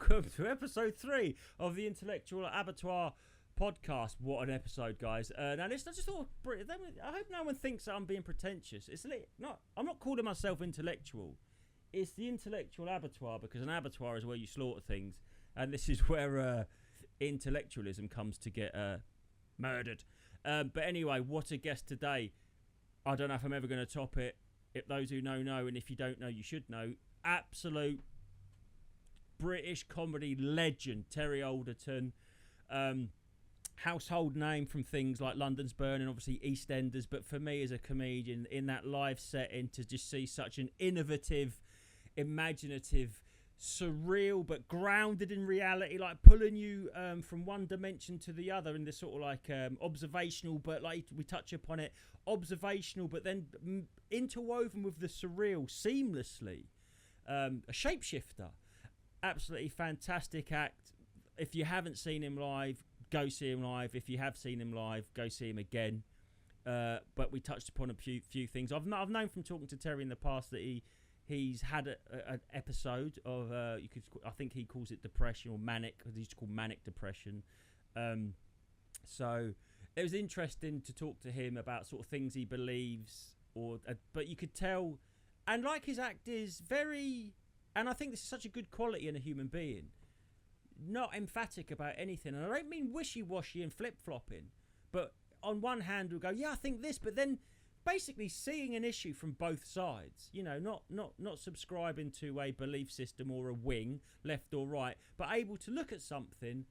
welcome to episode 3 of the Intellectual Abattoir podcast. What an episode, guys. Now listen, I just thought, I hope no one thinks that I'm being pretentious. I'm not calling myself intellectual. It's the Intellectual Abattoir, because an abattoir is where you slaughter things, and this is where intellectualism comes to get murdered. But anyway, what a guest today. I don't know if I'm ever going to top it. If those who know, and if you don't know, you should know. Absolute British comedy legend, Terry Alderton. Household name from things like London's Burning, obviously EastEnders. But for me as a comedian, in that live setting, to just see such an innovative, imaginative, surreal but grounded in reality, like pulling you from one dimension to the other in this sort of like observational, but like we touch upon it, observational, but then interwoven with the surreal seamlessly. A shapeshifter. Absolutely fantastic act. If you haven't seen him live, go see him live. If you have seen him live, go see him again. But we touched upon a few things. I've known from talking to Terry in the past that he's had an episode of I think he calls it depression or manic, because he's called manic depression. So it was interesting to talk to him about sort of things he believes, but you could tell, and like his act is very. And I think this is such a good quality in a human being. Not emphatic about anything. And I don't mean wishy-washy and flip-flopping. But on one hand, we'll go, yeah, I think this. But then basically seeing an issue from both sides. You know, not subscribing to a belief system or a wing, left or right. But able to look at something,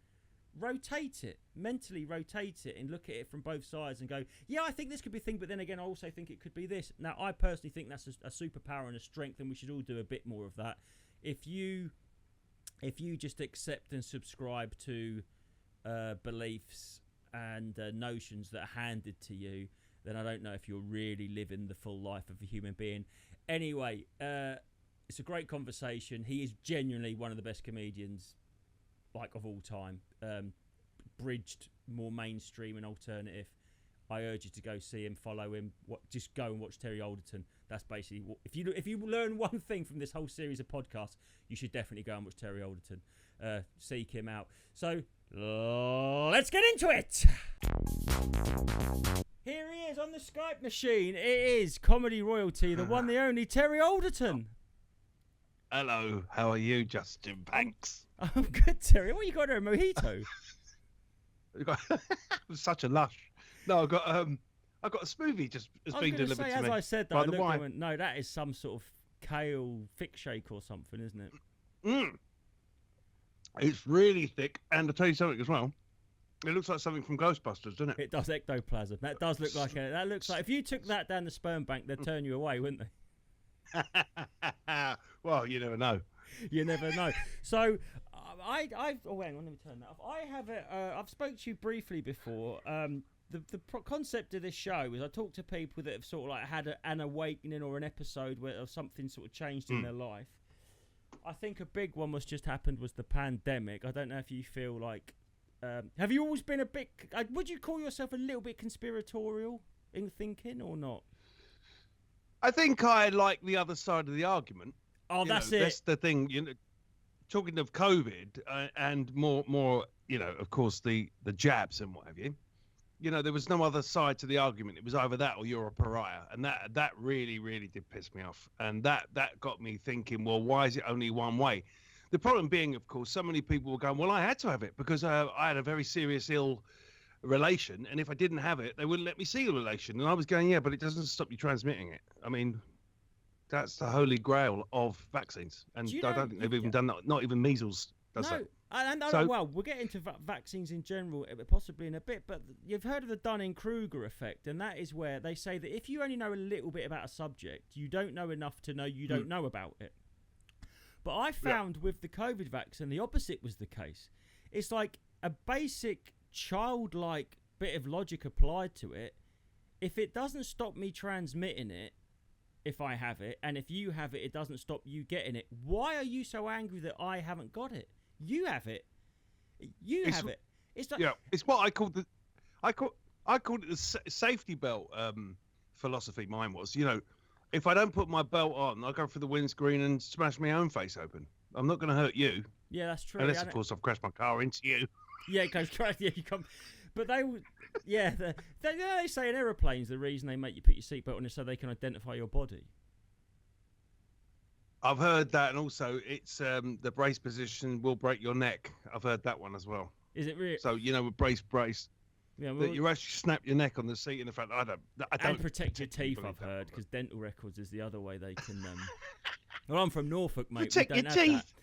mentally rotate it and look at it from both sides and go, yeah, I think this could be a thing. But then again, I also think it could be this. Now, I personally think that's a superpower and a strength. And we should all do a bit more of that. If you just accept and subscribe to beliefs and notions that are handed to you, then I don't know if you're really living the full life of a human being. Anyway, it's a great conversation. He is genuinely one of the best comedians, like, of all time. Bridged more mainstream and alternative. I urge you to go see him, follow him. Just go and watch Terry Alderton. That's basically what, if you learn one thing from this whole series of podcasts, you should definitely go and watch Terry Alderton. Seek him out. So let's get into it. Here he is on the Skype machine. It is comedy royalty, the one, the only Terry Alderton. Hello, how are you, Justin Banks? I'm good, Terry. What you got there, a mojito? Such a lush. No, I've got a smoothie just been delivered to me. As I said that, I looked and went, no, that is some sort of kale thick shake or something, isn't it? It's really thick, and I'll tell you something as well. It looks like something from Ghostbusters, doesn't it? It does, ectoplasm. That does look like it. That looks like if you took that down the sperm bank, they'd turn you away, wouldn't they? Well, you never know. You never know. So, oh, hang on, let me turn that off. I have I've spoke to you briefly before. The concept of this show is I talk to people that have sort of like had an awakening or an episode where something sort of changed in their life. I think a big one was the pandemic. I don't know if you feel like, have you always been a bit, would you call yourself a little bit conspiratorial in thinking or not? I think I like the other side of the argument. Oh, that's it. That's the thing, you know, talking of COVID and more, you know, of course, the jabs and what have you. You know, there was no other side to the argument. It was either that or you're a pariah. And that really, really did piss me off. And that got me thinking, well, why is it only one way? The problem being, of course, so many people were going, well, I had to have it because I had a very serious ill relation. And if I didn't have it, they wouldn't let me see the relation. And I was going, yeah, but it doesn't stop you transmitting it. I mean, that's the holy grail of vaccines. And I don't think they've even done that. Not even measles does that. Well, we'll get into vaccines in general, possibly in a bit, but you've heard of the Dunning-Kruger effect, and that is where they say that if you only know a little bit about a subject, you don't know enough to know you don't know about it. But I found with the COVID vaccine, the opposite was the case. It's like a basic childlike bit of logic applied to it. If it doesn't stop me transmitting it, if I have it, and if you have it, it doesn't stop you getting it. Why are you so angry that I haven't got it? You have it. You have it. It's like, it's what I called it the safety belt philosophy. Mine was, you know, if I don't put my belt on, I'll go through the windscreen and smash my own face open. I'm not going to hurt you. Yeah, that's true. Unless, of course, I've crashed my car into you. Yeah, it goes crash. Yeah, you come. But they say in aeroplanes the reason they make you put your seatbelt on is so they can identify your body. I've heard that, and also it's the brace position will break your neck. I've heard that one as well. Is it real? So with brace. Yeah, that you actually snap your neck on the seat in the front. I don't. And protect your teeth. I've heard, because dental records is the other way they can. Well, I'm from Norfolk, mate. Protect we don't your have teeth.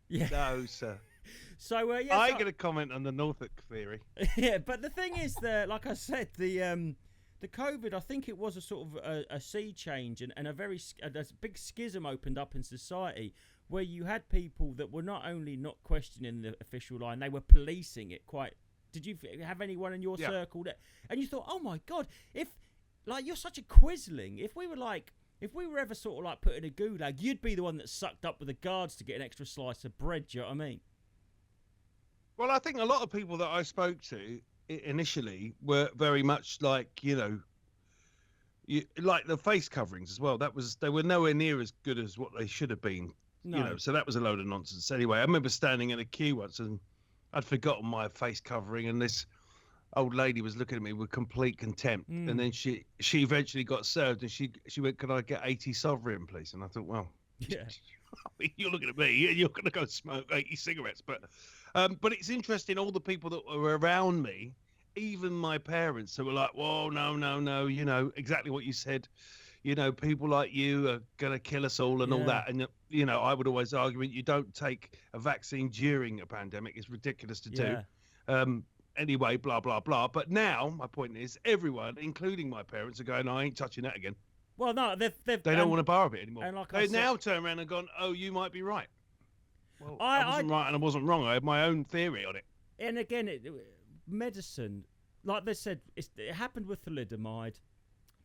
That. Yeah. No, sir. So I ain't gonna comment on the Norfolk theory. Yeah, but the thing is that, like I said, the COVID, I think it was a sort of a sea change and a big schism opened up in society where you had people that were not only not questioning the official line, they were policing it quite. Did you have anyone in your circle that, and you thought, oh my God, if like you're such a quisling, if we were ever sort of like put in a gulag, you'd be the one that sucked up with the guards to get an extra slice of bread. Do you know what I mean? Well, I think a lot of people that I spoke to initially were very much like, like the face coverings as well. They were nowhere near as good as what they should have been. No. So that was a load of nonsense. Anyway, I remember standing in a queue once and I'd forgotten my face covering, and this old lady was looking at me with complete contempt. And then she eventually got served, and she went, "Can I get 80 sovereign, please?" And I thought, well, yeah, you're looking at me, and you're going to go smoke 80 cigarettes, but it's interesting. All the people that were around me, even my parents, who were like, "Whoa, no, exactly what you said. People like you are going to kill us all and all that." And, I would always argue, you don't take a vaccine during a pandemic. It's ridiculous to do. Anyway, blah, blah, blah. But now, my point is, everyone, including my parents, are going, "I ain't touching that again." Well, no, they don't want to borrow it anymore. And like they now turn around and gone, "Oh, you might be right." Well, I wasn't right and I wasn't wrong. I had my own theory on it. And again, medicine, like they said, it happened with thalidomide.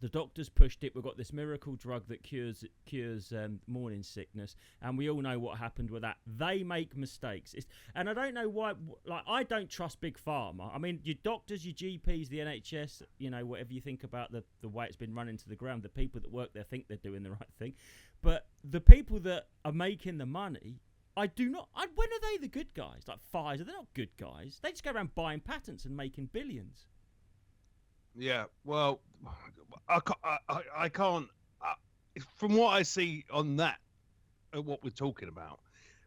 The doctors pushed it. We've got this miracle drug that cures morning sickness, and we all know what happened with that. They make mistakes, and I don't know why. Like, I don't trust big pharma. I mean, your doctors, your GPs, the NHS. Whatever you think about the way it's been run into the ground, the people that work there think they're doing the right thing, but the people that are making the money, I do not. When are they the good guys? Like Pfizer, they're not good guys. They just go around buying patents and making billions. Yeah, well, I can't. From what I see on that, what we're talking about,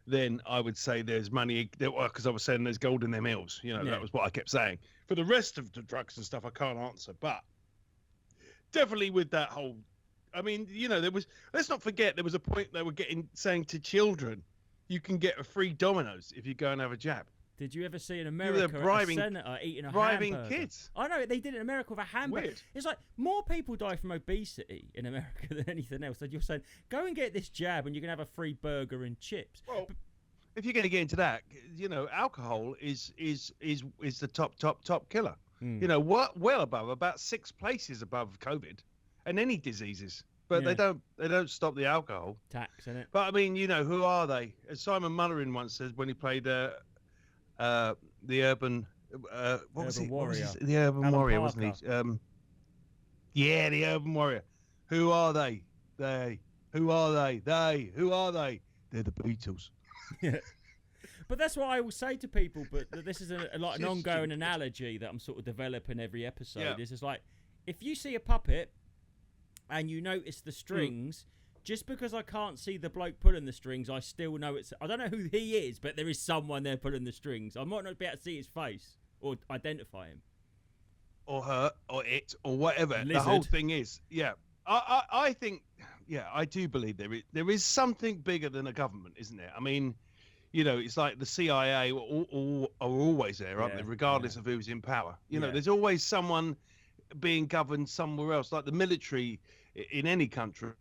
then I would say there's money. Because I was saying there's gold in them hills. That was what I kept saying. For the rest of the drugs and stuff, I can't answer. But definitely with that whole, I mean, there was. Let's not forget there was a point they were saying to children, you can get a free Domino's if you go and have a jab. Did you ever see in America a senator eating a hamburger? Kids. I know, they did it in America with a hamburger. Weird. It's like more people die from obesity in America than anything else. That you're saying, go and get this jab and you can have a free burger and chips. Well, if you're going to get into that, alcohol is the top killer. Well above, about 6 places above COVID and any diseases. But they don't stop the alcohol. Tax, innit? But I mean, who are they? As Simon Mullerin once says when he played the urban warrior. The urban Alan warrior, Parker. wasn't he? The urban warrior. Who are they? Who are they? Who are they? They're the Beatles. Yeah. But that's what I will say to people. But this is an ongoing analogy that I'm sort of developing every episode. Yeah. It's just like, if you see a puppet and you notice the strings. Just because I can't see the bloke pulling the strings, I still know I don't know who he is, but there is someone there pulling the strings. I might not be able to see his face or identify him. Or her, or it, or whatever. Lizard. The whole thing is, I think, I do believe there is something bigger than a government, isn't there? I mean, it's like the CIA are always there, aren't they? Regardless of who's in power. There's always someone being governed somewhere else. Like the military in any country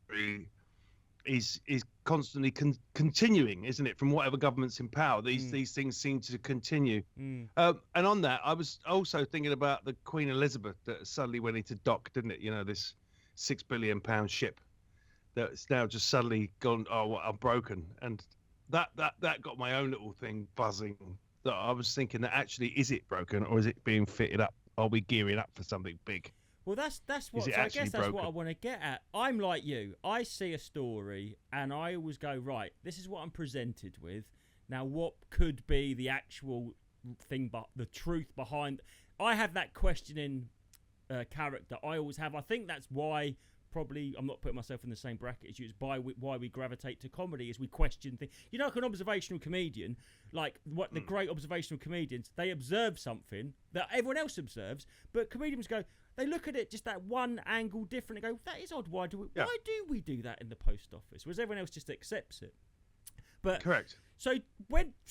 is constantly continuing, isn't it? From whatever government's in power, these things seem to continue. And on that, I was also thinking about the Queen Elizabeth that suddenly went into dock, didn't it? This £6 billion ship that's now just suddenly gone. Oh, I'm broken, and that got my own little thing buzzing. That I was thinking that actually, is it broken or is it being fitted up? Are we gearing up for something big? Well, that's what. So I guess that's what I want to get at. I'm like you. I see a story and I always go, right, this is what I'm presented with. Now, what could be the actual thing, but the truth behind? I have that questioning character. I always have. I think that's why. Probably, I'm not putting myself in the same bracket as you. It's why we gravitate to comedy, is we question things. You know, like an observational comedian, like what the great observational comedians, they observe something that everyone else observes, but comedians go, they look at it just that one angle different and go, that is odd. Why do we do that in the post office? Whereas everyone else just accepts it. But correct. So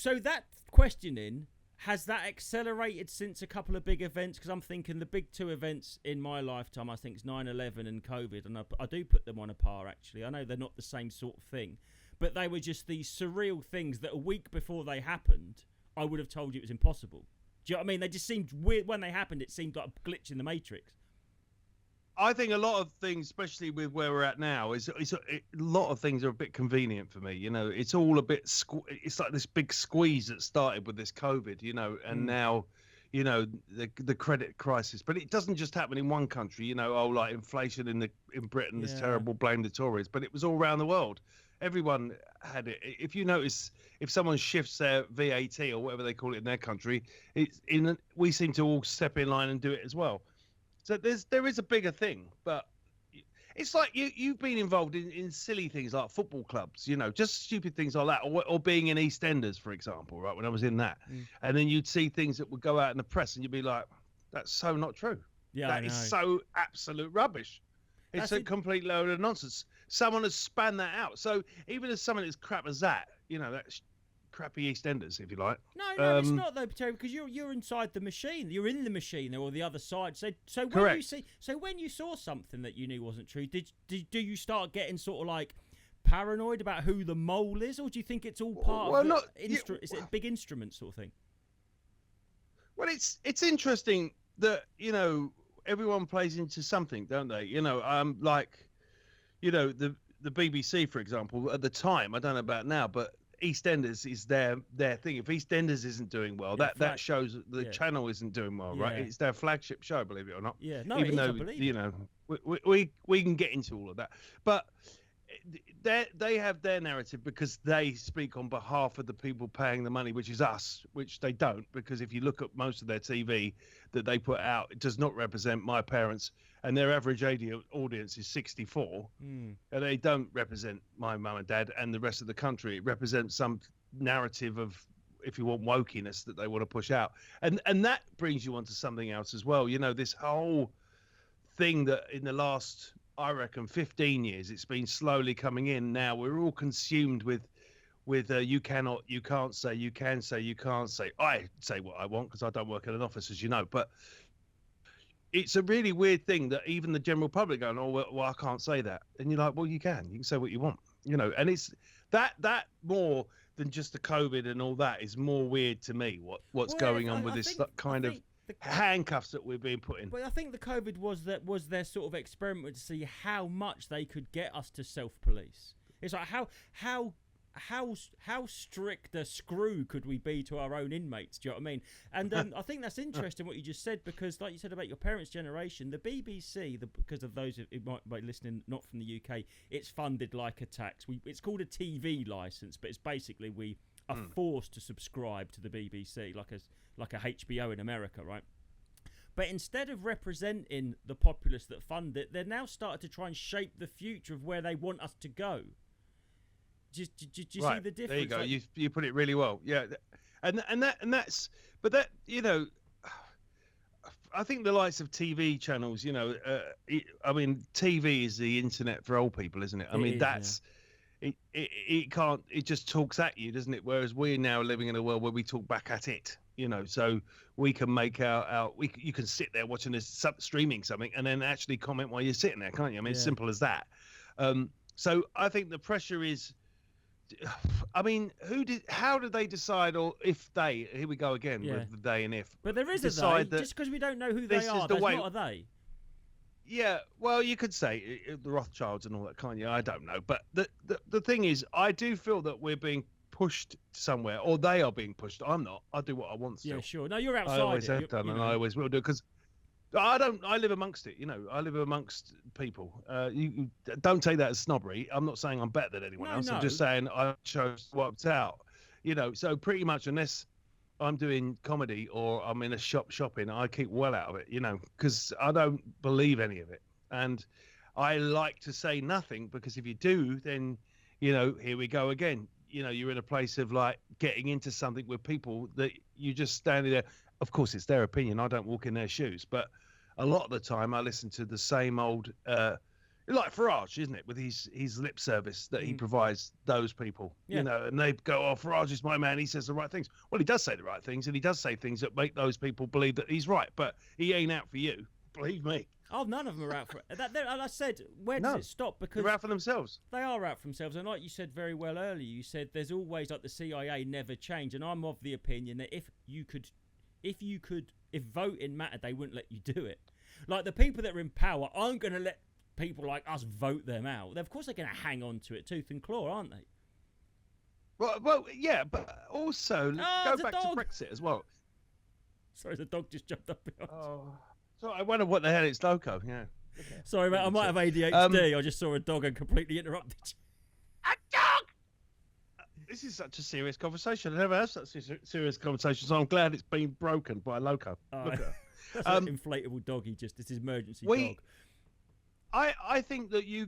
that questioning. Has that accelerated since a couple of big events? Because I'm thinking the big two events in my lifetime, I think, is 9/11 and COVID. And I do put them on a par, actually. I know they're not the same sort of thing. But they were just these surreal things that a week before they happened, I would have told you it was impossible. Do you know what I mean? They just seemed weird. When they happened, it seemed like a glitch in the Matrix. I think a lot of things, especially with where we're at now, a lot of things are a bit convenient for me. You know, it's all a bit. It's like this big squeeze that started with this COVID. You know, and now, you know, the credit crisis. But it doesn't just happen in one country. You know, like inflation in Britain is terrible. Blame the Tories. But it was all around the world. Everyone had it. If you notice, if someone shifts their VAT or whatever they call it in their country, we seem to all step in line and do it as well. So there is a bigger thing, but it's like you've been involved in silly things like football clubs, you know, just stupid things like that, or being in EastEnders, for example, right? When I was in that, and then you'd see things that would go out in the press, and you'd be like, "That's so not true. Yeah, that is so absolute rubbish. It's a complete load of nonsense. Someone has spun that out. So even as something as crap as that, you know, that's crappy EastEnders, if you like. No, it's not though, Terry, because you're inside the machine. You're in the machine or the other side. So when correct. When you saw something that you knew wasn't true, do you start getting sort of like paranoid about who the mole is, or do you think it's all part of is it a big instrument sort of thing? Well, it's interesting that, you know, everyone plays into something, don't they? You know, like, you know, the BBC, for example, at the time, I don't know about now, but EastEnders is their thing. If EastEnders isn't doing well, that shows that the channel isn't doing well, right? It's their flagship show, believe it or not. Yeah, no, even though you know we can get into all of that, but they have their narrative because they speak on behalf of the people paying the money, which is us, which they don't, because if you look at most of their TV that they put out, it does not represent my parents, and their average audience is 64, and they don't represent my mum and dad and the rest of the country. It represents some narrative of, if you want, wokeness that they want to push out, and that brings you onto something else as well. You know, this whole thing that in the last, I reckon, 15 years, it's been slowly coming in. Now we're all consumed with you cannot, you can't say, you can say, you can't say. I say what I want because I don't work in an office, as you know, but it's a really weird thing that even the general public going, oh, well, I can't say that. And you're like, well, you can say what you want, you know, and it's that more than just the COVID and all that is more weird to me. What's going on with this kind of handcuffs that we're being put in. But I think the COVID was their sort of experiment to see how much they could get us to self-police. It's like how strict a screw could we be to our own inmates? Do you know what I mean? And I think that's interesting what you just said, because like you said about your parents' generation, the BBC, because of those who might be listening not from the UK, it's funded like a tax. It's called a TV license, but it's basically we are forced to subscribe to the BBC like a HBO in America, right? But instead of representing the populace that fund it, they're now started to try and shape the future of where they want us to go. Do you see the difference? There you go. Like, you put it really well. Yeah, and that's you know, I think the likes of TV channels, you know, I mean, TV is the internet for old people, isn't it? I mean, that's. Yeah. It just talks at you, doesn't it? Whereas we're now living in a world where we talk back at it, you know, so we can make you can sit there watching this streaming something and then actually comment while you're sitting there, can't you? I mean, it's simple as that. So I think the pressure is, I mean, how did they decide, or if they, here we go again with the they and if. But there is a they, just because we don't know who they are, there's not a they. Yeah, well, you could say the Rothschilds and all that, can't you? I don't know. But the thing is, I do feel that we're being pushed somewhere, or they are being pushed. I'm not. I do what I want still. Yeah, sure. No, you're outside. I always have done, and I always will do, because I live amongst it, you know. I live amongst people. You don't take that as snobbery. I'm not saying I'm better than anyone else. I'm just saying I chose to opt out. So pretty much unless I'm doing comedy or I'm in a shop shopping, I keep well out of it, because I don't believe any of it. And I like to say nothing, because if you do, then, here we go again. You're in a place of like getting into something with people that you just standing there. Of course, it's their opinion. I don't walk in their shoes, but a lot of the time I listen to the same old, like Farage, isn't it? With his lip service that he provides those people, and they go, "Oh, Farage is my man. He says the right things." Well, he does say the right things, and he does say things that make those people believe that he's right. But he ain't out for you, believe me. Oh, none of them are out for it. And I said, where does it stop? Because they're out for themselves. They are out for themselves. And like you said very well earlier, you said there's always, like, the CIA never change. And I'm of the opinion that if voting mattered, they wouldn't let you do it. Like, the people that are in power aren't going to let people like us vote them out. Of course they're going to hang on to it tooth and claw, aren't they? Well, yeah, but also go back to Brexit as well. Sorry, the dog just jumped up behind. Oh. So I wonder what the hell it's loco. Yeah. Okay. Sorry, mate. I might have ADHD. I just saw a dog and completely interrupted you. A dog. This is such a serious conversation. I never had such a serious conversation, so I'm glad it's been broken by a loco. That's an inflatable doggy. It's his emergency dog. I think that you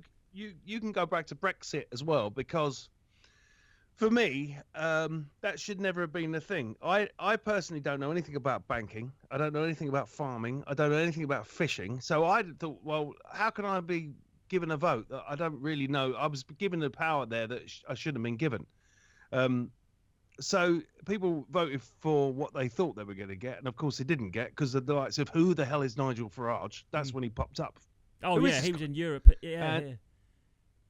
can go back to Brexit as well, because for me, that should never have been a thing. I personally don't know anything about banking. I don't know anything about farming. I don't know anything about fishing. So I thought, well, how can I be given a vote that I don't really know? I was given a power there that I shouldn't have been given. So people voted for what they thought they were going to get, and of course they didn't get, because of the likes of who the hell is Nigel Farage? That's when he popped up. Oh, he was in Europe. Yeah.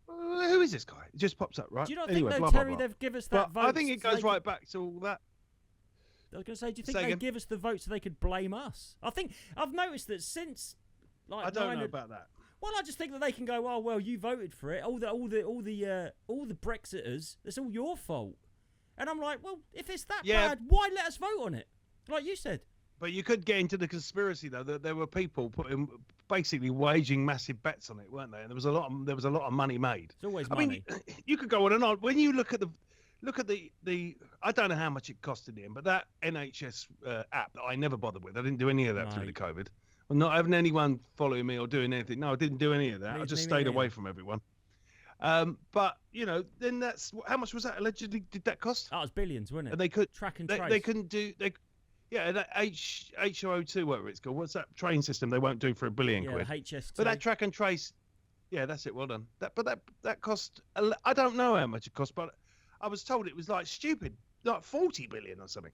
Who is this guy? It just pops up, right? Do you not anyway, think, blah, Terry, blah, blah. they've given us that vote? I think it goes right back to all that. I was going to say, do you think they give us the vote so they could blame us? I've noticed that since, like, I don't know about that. Well, I just think that they can go, oh well, you voted for it. All the Brexiters, it's all your fault. And I'm like, well, if it's that bad, why let us vote on it? Like you said. But you could get into the conspiracy though, that there were people basically waging massive bets on it, weren't they? And there was a lot of money made. It's always money. I mean, you could go on and on. When you look at the I don't know how much it cost in the end, but that NHS app that I never bothered with. I didn't do any of that through the COVID. Well, not having anyone following me or doing anything. No, I didn't do any of that. I just stayed away from everyone. But then that's how much was that allegedly? Did that cost? That was billions, wasn't it? And they could track and trace. They couldn't do that HO2, whatever it's called. What's that train system? They won't do for $1 billion quid. HS2. But that track and trace, that's it. Well done. That cost. I don't know how much it cost, but I was told it was like stupid, like 40 billion or something.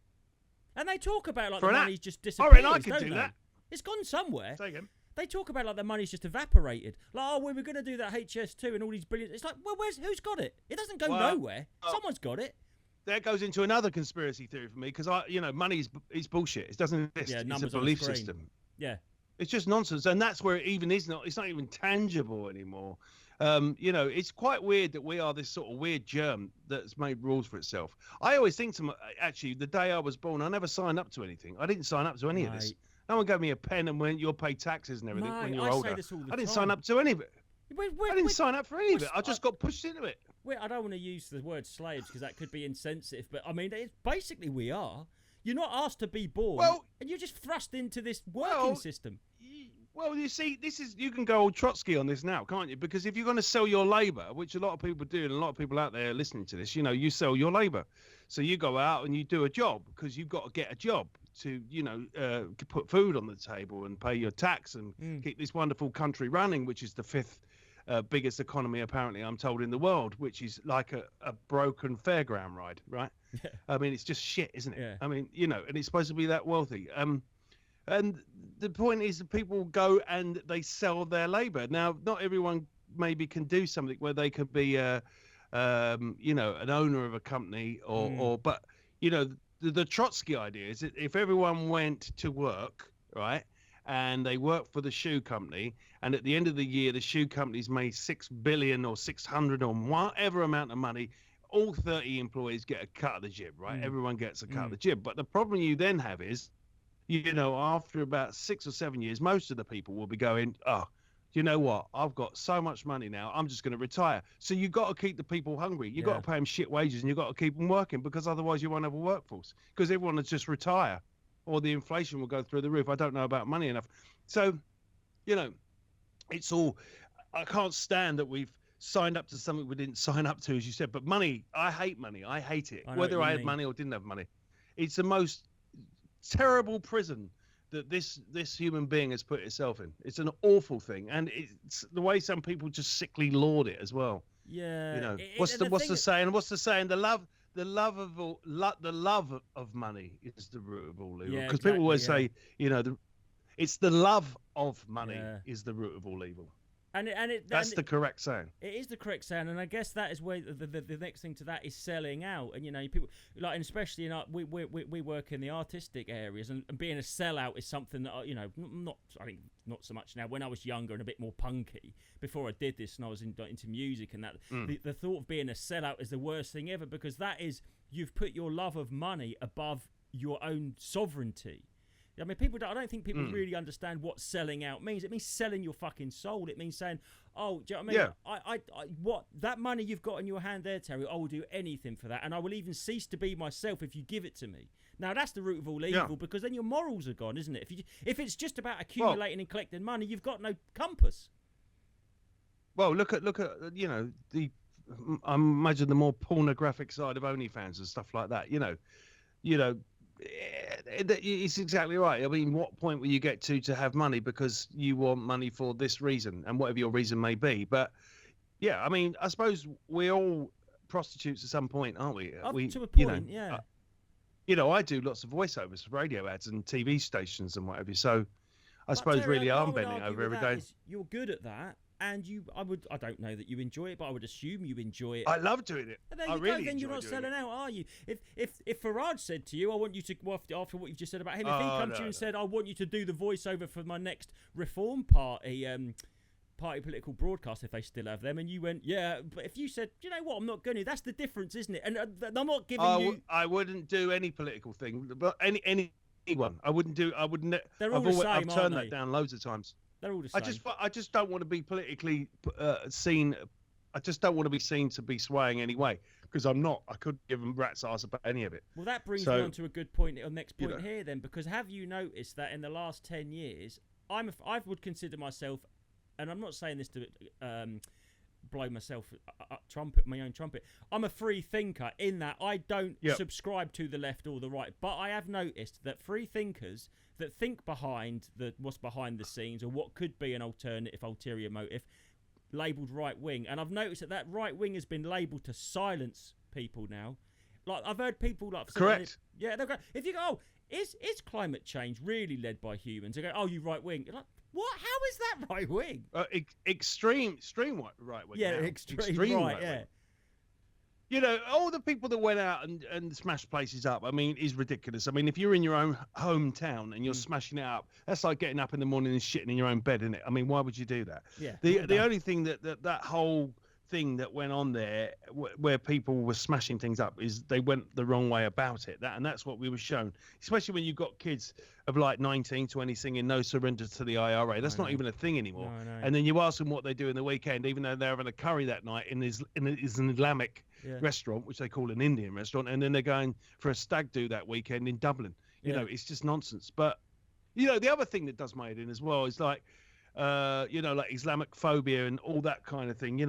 And they talk about like the money's just disappeared. I could do that. It's gone somewhere. Say again. They talk about like the money's just evaporated. Like, oh, we were going to do that HS2 and all these billions. It's like, well, who's got it? It doesn't go nowhere. Someone's got it. That goes into another conspiracy theory for me, because money is bullshit. It doesn't exist. Yeah, it's a belief system. Yeah, it's just nonsense, and that's where it even is not. It's not even tangible anymore. It's quite weird that we are this sort of weird germ that's made rules for itself. I always think actually, the day I was born, I never signed up to anything. I didn't sign up to any of this. No one gave me a pen and when you'll pay taxes and everything when you're older. I didn't sign up to any of it. I didn't sign up for any of it. I just got pushed into it. I don't want to use the word slaves because that could be insensitive, but I mean, it's basically we are. You're not asked to be born, and you're just thrust into this working system. Well, you see, you can go old Trotsky on this now, can't you? Because if you're going to sell your labour, which a lot of people do, and a lot of people out there listening to this, you sell your labour. So you go out and you do a job because you've got to get a job to, put food on the table and pay your tax and keep this wonderful country running, which is the fifth biggest economy, apparently, I'm told, in the world, which is like a broken fairground ride, right? Yeah. I mean, it's just shit, isn't it? Yeah. I mean, and it's supposed to be that wealthy. And the point is that people go and they sell their labour. Now, not everyone maybe can do something where they could be, an owner of a company but, the Trotsky idea is that if everyone went to work, right, and they worked for the shoe company, and at the end of the year, the shoe company's made 6 billion or 600 or whatever amount of money, all 30 employees get a cut of the jib, right? Everyone gets a cut of the jib. But the problem you then have is, after about 6 or 7 years, most of the people will be going, oh, you know what? I've got so much money now. I'm just going to retire. So you've got to keep the people hungry. You've got to pay them shit wages, and you've got to keep them working, because otherwise you won't have a workforce, because everyone will just retire, or the inflation will go through the roof. I don't know about money enough. So, it's all, I can't stand that we've signed up to something we didn't sign up to, as you said. But money, I hate money. I hate it. Whether I had money or didn't have money. It's the most terrible prison that this human being has put itself in. It's an awful thing, and it's the way some people just sickly laud it as well. Yeah. What's the saying? What's the saying? The love of money is the root of all evil. Yeah, because people always say, it's the love of money is the root of all evil. That's the correct saying. It is the correct saying, and I guess that is where the next thing to that is selling out. And people like, and especially we work in the artistic areas, and being a sellout is something that not so much now. When I was younger and a bit more punky, before I did this, and I was into music and that, the thought of being a sellout is the worst thing ever, because that is, you've put your love of money above your own sovereignty. I mean, I don't think people really understand what selling out means. It means selling your fucking soul. It means saying, oh, do you know what I mean? I what that money you've got in your hand there, Terry, I will do anything for that, and I will even cease to be myself if you give it to me. Now, that's the root of all evil, because then your morals are gone, isn't it? If it's just about accumulating and collecting money, you've got no compass. Well, look at I imagine the more pornographic side of OnlyFans and stuff like that. It's exactly right. I mean, what point will you get to have money because you want money for this reason, and whatever your reason may be? But yeah, I mean, I suppose we're all prostitutes at some point, aren't we? To a point, yeah. I do lots of voiceovers for radio ads and TV stations and whatever. So I suppose Terry, really I'm bending over every day. You're good at that. And I don't know that you enjoy it, but I would assume you enjoy it. I love doing it. And then you're not selling out, are you? If Farage said to you, I want you to, after what you've just said about him, if he come to you and said, I want you to do the voiceover for my next Reform Party political broadcast, if they still have them, and you went, yeah, but if you said, you know what, I'm not going to, that's the difference, isn't it? And I'm not giving you... I wouldn't do any political thing, but anyone. I wouldn't do... They're all the same, I've turned that down loads of times. They're all the same. I just don't want to be politically seen. I just don't want to be seen to be swaying anyway, because I'm not. I couldn't give them rat's ass about any of it. Well, that brings me on to a good point, or next point here then, because have you noticed that in the last 10 years, I would consider myself, and I'm not saying this to blow myself my own trumpet. I'm a free thinker in that I don't subscribe to the left or the right, but I have noticed that free thinkers that think behind what's behind the scenes, or what could be an ulterior motive, labelled right wing, and I've noticed that right wing has been labelled to silence people now. Like, I've heard people like, correct, they'll go, if you go, oh, is climate change really led by humans? They go, oh, you right wing. You're like, what? How is that right wing? Extreme right wing. Yeah, now. extreme right. Yeah. Wing. All the people that went out and smashed places up, I mean, is ridiculous. I mean, if you're in your own hometown and you're smashing it up, that's like getting up in the morning and shitting in your own bed, isn't it? I mean, why would you do that? Yeah. The only thing that whole thing that went on there, where people were smashing things up, is they went the wrong way about it. And that's what we were shown, especially when you've got kids of like 19, 20 singing "No Surrender to the IRA." That's not even a thing anymore. No. And then you ask them what they do in the weekend, even though they're having a curry that night in an Islamic restaurant, which they call an Indian restaurant, and then they're going for a stag do that weekend in Dublin. It's just nonsense. But the other thing that does my head in as well is like like Islamic phobia and all that kind of thing.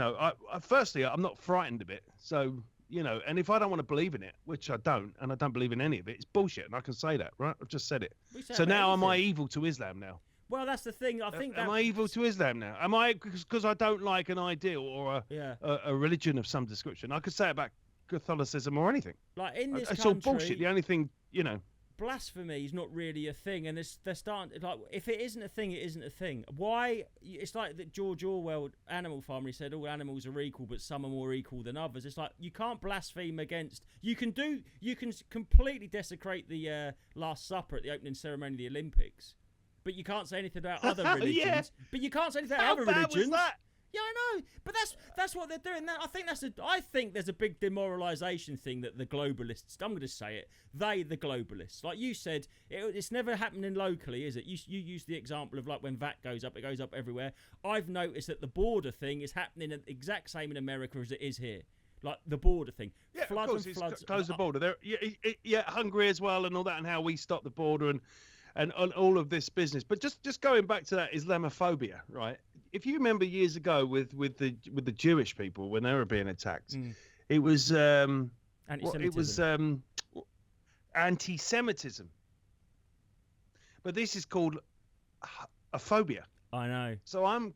Firstly, I'm not frightened of it. So, and if I don't want to believe in it, which I don't, and I don't believe in any of it, it's bullshit. And I can say that, right? I've just said it. So now am I evil to Islam now? Well, that's the thing. I think am I evil to Islam now? Am I, because I don't like an ideal or a religion of some description? I could say about Catholicism or anything. Like in this country, it's all bullshit. The only thing, blasphemy is not really a thing, and they're starting, like, if it isn't a thing, it isn't a thing. Why? It's like that George Orwell, Animal Farm, he said all animals are equal, but some are more equal than others. It's like, you can't blaspheme against. You can completely desecrate the Last Supper at the opening ceremony of the Olympics, but you can't say anything about other religions. But you can't say anything about other religions. Was that? Yeah, I know, but that's what they're doing. I think there's a big demoralisation thing that the globalists. I'm going to say it. The globalists, like you said, it's never happening locally, is it? You used the example of like when VAT goes up, it goes up everywhere. I've noticed that the border thing is happening the exact same in America as it is here. Like the border thing, floods of course, and floods. Close the border. There, Hungary as well, and all that, and how we stop the border and all of this business. But just going back to that Islamophobia, right? If you remember years ago with the Jewish people when they were being attacked, it was anti-Semitism. But this is called a phobia. I know. So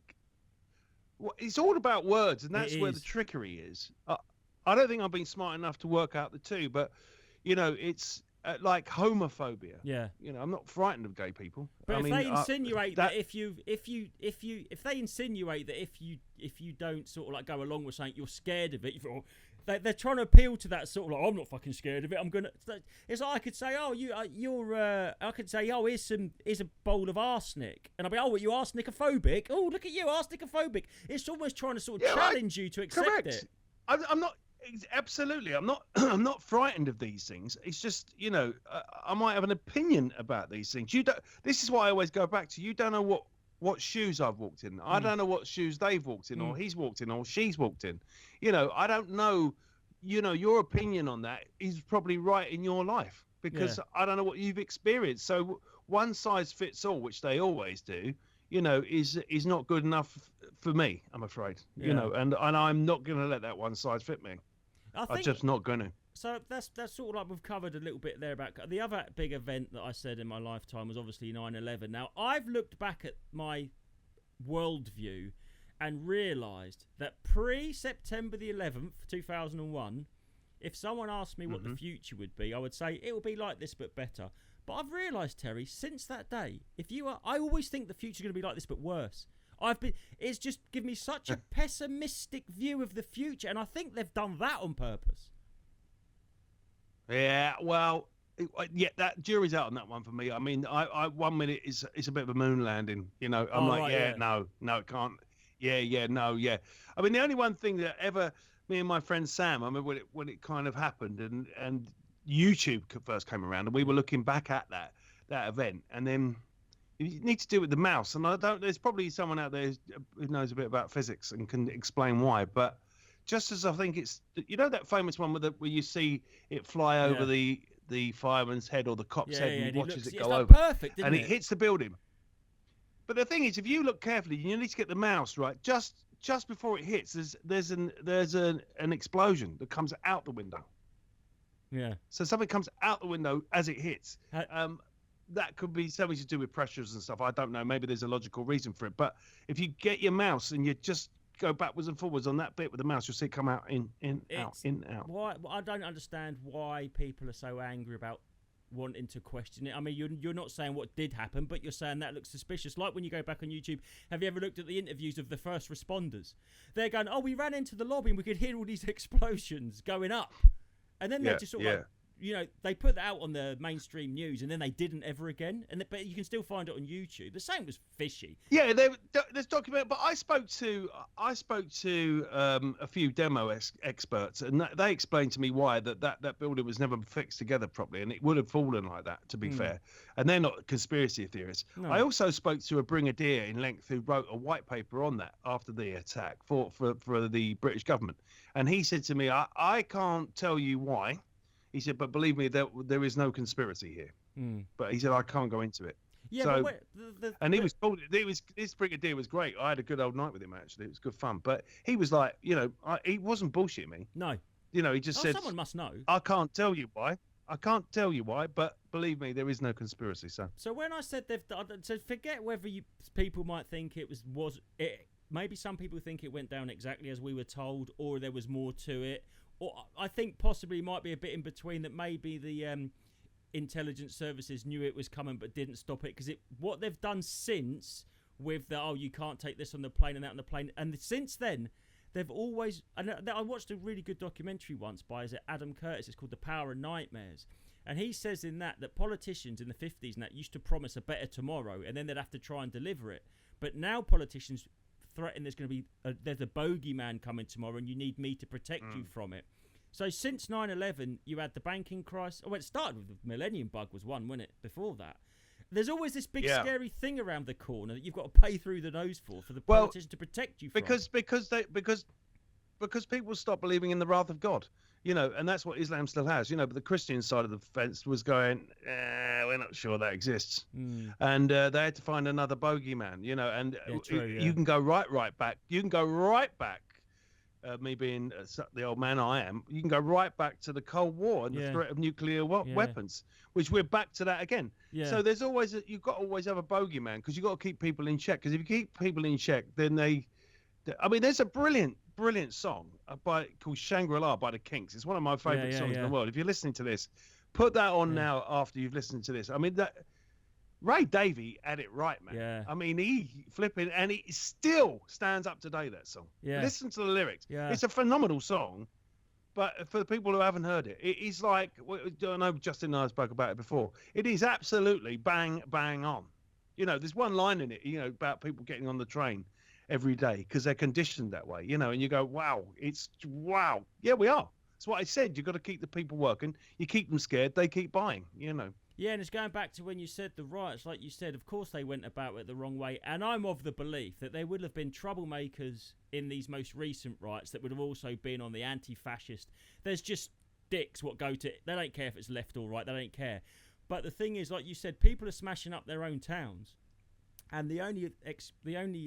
it's all about words, and that's where the trickery is. I don't think I've been smart enough to work out the two, but it's like homophobia. Yeah. I'm not frightened of gay people. But they insinuate that if they insinuate that if you don't sort of like go along with something, you're scared of it. They're trying to appeal to that sort of like, I'm not fucking scared of it. I'm gonna. It's like I could say, I could say, here's a bowl of arsenic, and I'll be, what, you arsenicophobic? Oh, look at you, arsenicophobic. It's almost trying to sort of challenge you to accept it. I'm not. Absolutely, I'm not. I'm not frightened of these things. It's just, I might have an opinion about these things. You don't. This is why I always go back to. You don't know what shoes I've walked in. I don't know what shoes they've walked in, or he's walked in, or she's walked in. I don't know. Your opinion on that is probably right in your life because I don't know what you've experienced. So one size fits all, which they always do. Is not good enough for me. I'm afraid. And I'm not going to let that one size fit me. I'm just not going to. So that's sort of like we've covered a little bit there about the other big event that I said in my lifetime was obviously 9/11. Now I've looked back at my worldview and realised that pre-September the 11th, 2001, if someone asked me what the future would be, I would say it will be like this but better. But I've realised, Terry, since that day, I always think the future's going to be like this but worse. It's just given me such a pessimistic view of the future, and I think they've done that on purpose. Yeah, well, that jury's out on that one for me. I mean, I 1 minute it's a bit of a moon landing, I'm no, it can't. No. I mean, the only one thing that ever me and my friend Sam, I remember when it kind of happened, and YouTube first came around, and we were looking back at that event, and then. You need to do it with the mouse, and there's probably someone out there who knows a bit about physics and can explain why. But just as I think it's, that famous one where you see it fly over the fireman's head or the cop's head, and he watches it go over, perfect, and it hits the building. But the thing is, if you look carefully, you need to get the mouse right. Just before it hits, there's an explosion that comes out the window. Yeah. So something comes out the window as it hits. That could be something to do with pressures and stuff. I don't know. Maybe there's a logical reason for it. But if you get your mouse and you just go backwards and forwards on that bit with the mouse, you'll see it come out, in, out. Why? I don't understand why people are so angry about wanting to question it. I mean, you're not saying what did happen, but you're saying that looks suspicious. Like when you go back on YouTube, have you ever looked at the interviews of the first responders? They're going, we ran into the lobby and we could hear all these explosions going up. And then they're just sort of like, they put that out on the mainstream news, and then they didn't ever again. But you can still find it on YouTube. The same was fishy. Yeah, there's document. But I spoke to a few demo experts, and they explained to me why that building was never fixed together properly, and it would have fallen like that. To be fair, and they're not conspiracy theorists. No. I also spoke to a brigadier in length who wrote a white paper on that after the attack for the British government, and he said to me, I can't tell you why. He said, but believe me, there is no conspiracy here. But he said, I can't go into it. Yeah, so, but this brigadier was great. I had a good old night with him, actually. It was good fun. But he was like, he wasn't bullshitting me. No. He just said, someone must know. I can't tell you why. But believe me, there is no conspiracy. So when I said they've done, so forget whether people might think it was it. Maybe some people think it went down exactly as we were told, or there was more to it. Or I think possibly might be a bit in between, that maybe the intelligence services knew it was coming but didn't stop it, because what they've done since with you can't take this on the plane and that on the plane, and since then they've always, and I watched a really good documentary once by Adam Curtis. It's called The Power of Nightmares, and he says in that politicians in the 50s and that used to promise a better tomorrow, and then they'd have to try and deliver it. But now politicians threatened there's going to be there's a bogeyman coming tomorrow and you need me to protect you from it. So since 9/11, you had the banking crisis. Oh, it started with the Millennium Bug was one, wasn't it? Before that, there's always this big scary thing around the corner that you've got to pay through the nose for the politicians to protect you from. Because people stop believing in the wrath of God, and that's what Islam still has, but the Christian side of the fence was going, we're not sure that exists. And they had to find another bogeyman, and you can go right back. You can go right back. Me being the old man I am, you can go right back to the Cold War and the threat of nuclear weapons, which we're back to that again. So there's always you've got to always have a bogeyman because you've got to keep people in check. Because if you keep people in check, then there's a brilliant song called Shangri-La by the Kinks. It's one of my favorite songs in the world. If you're listening to this, put that on now after you've listened to this. I mean, that Ray Davey had it right, man. Yeah. I mean, he flipping, and he still stands up today, that song. Yeah. Listen to the lyrics. Yeah. It's a phenomenal song, but for the people who haven't heard it, it is like, I know Justin and I spoke about it before. It is absolutely bang on. There's one line in it, about people getting on the train every day because they're conditioned that way, and you go, wow. Yeah, we are. That's what I said. You've got to keep the people working. You keep them scared, they keep buying, Yeah, and it's going back to when you said the riots, like you said, of course they went about it the wrong way. And I'm of the belief that there would have been troublemakers in these most recent riots that would have also been on the anti-fascist. There's just dicks what go to, they don't care if it's left or right, they don't care. But the thing is, like you said, people are smashing up their own towns. And the only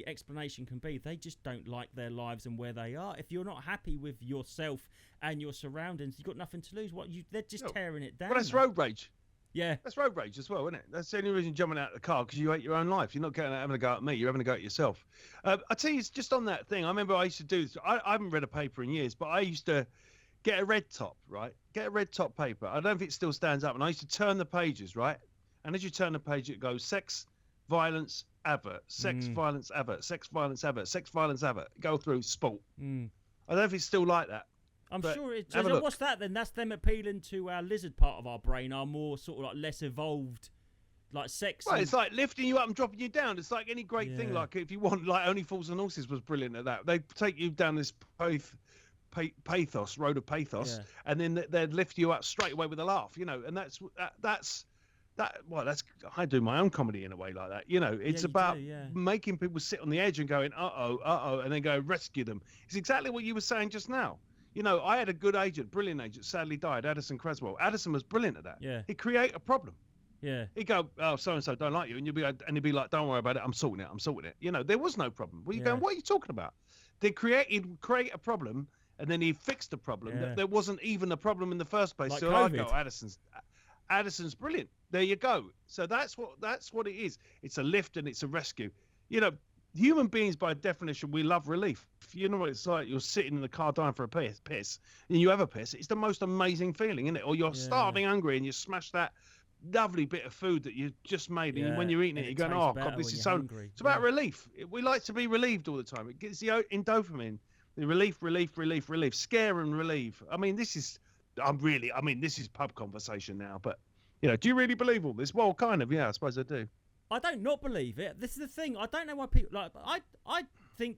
explanation can be they just don't like their lives and where they are. If you're not happy with yourself and your surroundings, you've got nothing to lose. They're just tearing it down. Well, that's road rage. Yeah. That's road rage as well, isn't it? That's the only reason you're jumping out of the car, because you hate your own life. You're not having a go at me. You're having a go at yourself. I tell you, it's just on that thing. I remember I used to do this. I haven't read a paper in years, but I used to get a red top, right? Get a red top paper. I don't know if it still stands up. And I used to turn the pages, right? And as you turn the page, it goes sex, violence, advert, sex, violence, advert, sex, violence, advert, sex, violence, advert. Go through sport. I don't know if it's still like that. I'm sure it is. What's that then? That's them appealing to our lizard part of our brain, our more sort of like less evolved, like sex. Well, it's like lifting you up and dropping you down. It's like any great thing. Like if you want, like Only Fools and Horses was brilliant at that. They take you down this pathos, road of pathos, and then they'd lift you up straight away with a laugh, and that's I do my own comedy in a way like that. It's about making people sit on the edge and going, uh-oh, and then go rescue them. It's exactly what you were saying just now. I had a good agent, brilliant agent, sadly died, Addison Creswell. Addison was brilliant at that. Yeah. He'd create a problem. Yeah. He'd go, oh, so-and-so don't like you. And he'd be like, don't worry about it. I'm sorting it. There was no problem. Well, you're going, what are you talking about? He'd create a problem, and then he'd fix the problem. Yeah. There wasn't even a problem in the first place. Like so COVID. I go, Addison's brilliant. There you go. So that's what it is. It's a lift and it's a rescue. Human beings, by definition, we love relief. You know what it's like? You're sitting in the car dying for a piss, and you have a piss. It's the most amazing feeling, isn't it? Or you're starving hungry, and you smash that lovely bit of food that you just made, and when you're eating it, you're going, "Oh God, this is so." Hungry. It's about relief. We like to be relieved all the time. It gets the dopamine, the relief, scare and relieve. I mean, this is pub conversation now, but do you really believe all this? Well, kind of, yeah, I suppose I do. I don't not believe it. This is the thing. I don't know why people like. I think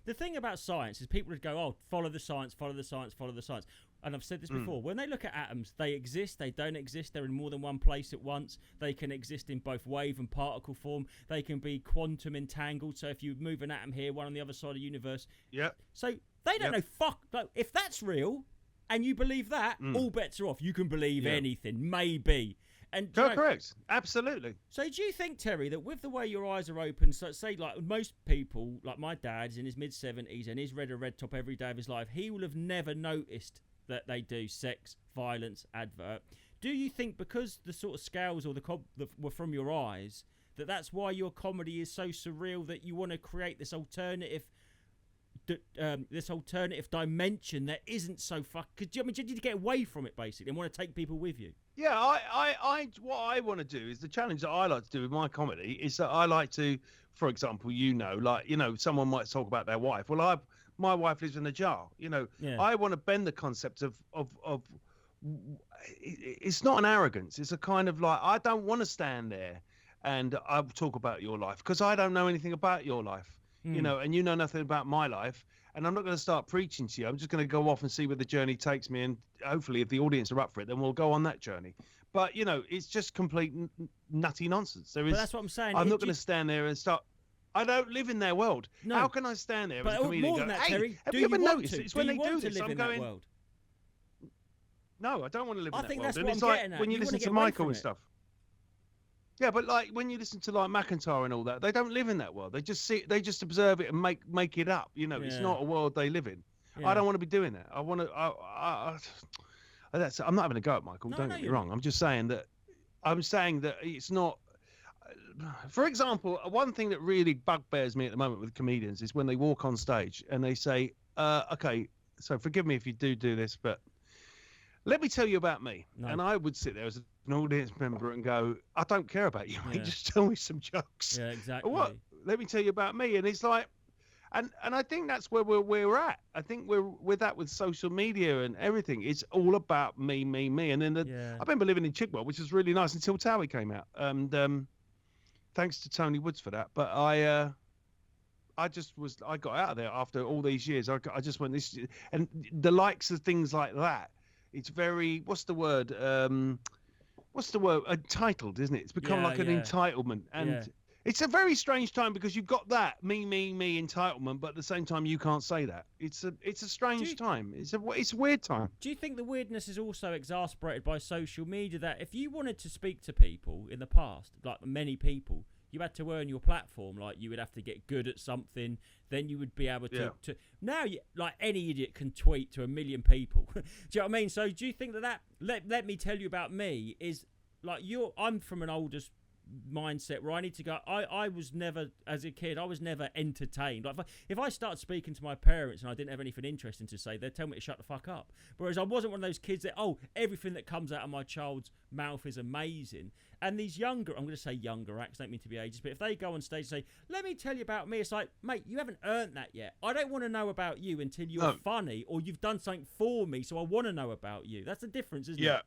the thing about science is people would go, oh, follow the science. And I've said this before. When they look at atoms, they exist. They don't exist. They're in more than one place at once. They can exist in both wave and particle form. They can be quantum entangled. So if you move an atom here, one on the other side of the universe. Yeah. So they don't know. Fuck. Like, if that's real, and you believe that, all bets are off. You can believe anything, maybe. And correct, absolutely. So do you think, Terry, that with the way your eyes are open, so say like most people, like my dad's in his mid-70s and he's read a red top every day of his life, he will have never noticed that they do sex, violence, advert. Do you think because the sort of scales or the were from your eyes, that's why your comedy is so surreal, that you want to create this alternative dimension that isn't so did you get away from it basically and want to take people with you? Yeah, I what I want to do is the challenge that I like to do with my comedy is that I like to, for example, someone might talk about their wife. Well, my wife lives in a jar. I want to bend the concept of it's not an arrogance. It's a kind of like, I don't want to stand there and I'll talk about your life because I don't know anything about your life. you know, and you know nothing about my life, and I'm not going to start preaching to you. I'm just going to go off and see where the journey takes me, and hopefully, if the audience are up for it, then we'll go on that journey. But you know, it's just complete nutty nonsense. There is. But that's what I'm saying. I'm not going to stand there and start. I don't live in their world. No. How can I stand there as a comedian more and than go, that, hey, Terry, have you ever noticed it's when they do this? I'm going, world? No, I don't want to live in that world. I think that's and what it's I'm like getting at. when you listen to Michael and stuff. Yeah, but like when you listen to like McIntyre and all that, they don't live in that world. They just observe it and make it up. You know, it's not a world they live in. Yeah. I don't want to be doing that. I want to. I'm not having a go at Michael. Don't get me wrong. I'm just saying that. I'm saying that it's not. For example, one thing that really bugbears me at the moment with comedians is when they walk on stage and they say, "Okay, so forgive me if you do this, but let me tell you about me." No. And I would sit there as an audience member and go, "I don't care about you. Yeah. Just tell me some jokes." Yeah, exactly. What? Let me tell you about me. And it's like, and I think that's where we're at. I think we're with that with social media and everything. It's all about me. And then I remember living in Chigwell, which was really nice until Towie came out. And thanks to Tony Woods for that. But I got out of there after all these years. I just went this, and the likes of things like that. It's very, what's the word? Entitled, isn't it? It's become like an entitlement. And it's a very strange time because you've got that me entitlement, but at the same time you can't say that. It's a strange time. It's a weird time. Do you think the weirdness is also exasperated by social media, that if you wanted to speak to people in the past, like many people, you had to earn your platform, like you would have to get good at something, then you would be able to now like any idiot can tweet to 1 million people. Do you know what I mean? So do you think that let me tell you about me is like I'm from an older mindset where I need to go. I was never, as a kid, I was never entertained. Like if I started speaking to my parents and I didn't have anything interesting to say, they'd tell me to shut the fuck up. Whereas I wasn't one of those kids that, everything that comes out of my child's mouth is amazing. And these younger, I'm going to say younger acts, don't mean to be ageist, but if they go on stage and say, let me tell you about me, it's like, mate, you haven't earned that yet. I don't want to know about you until you're funny or you've done something for me, so I want to know about you. That's the difference, isn't it?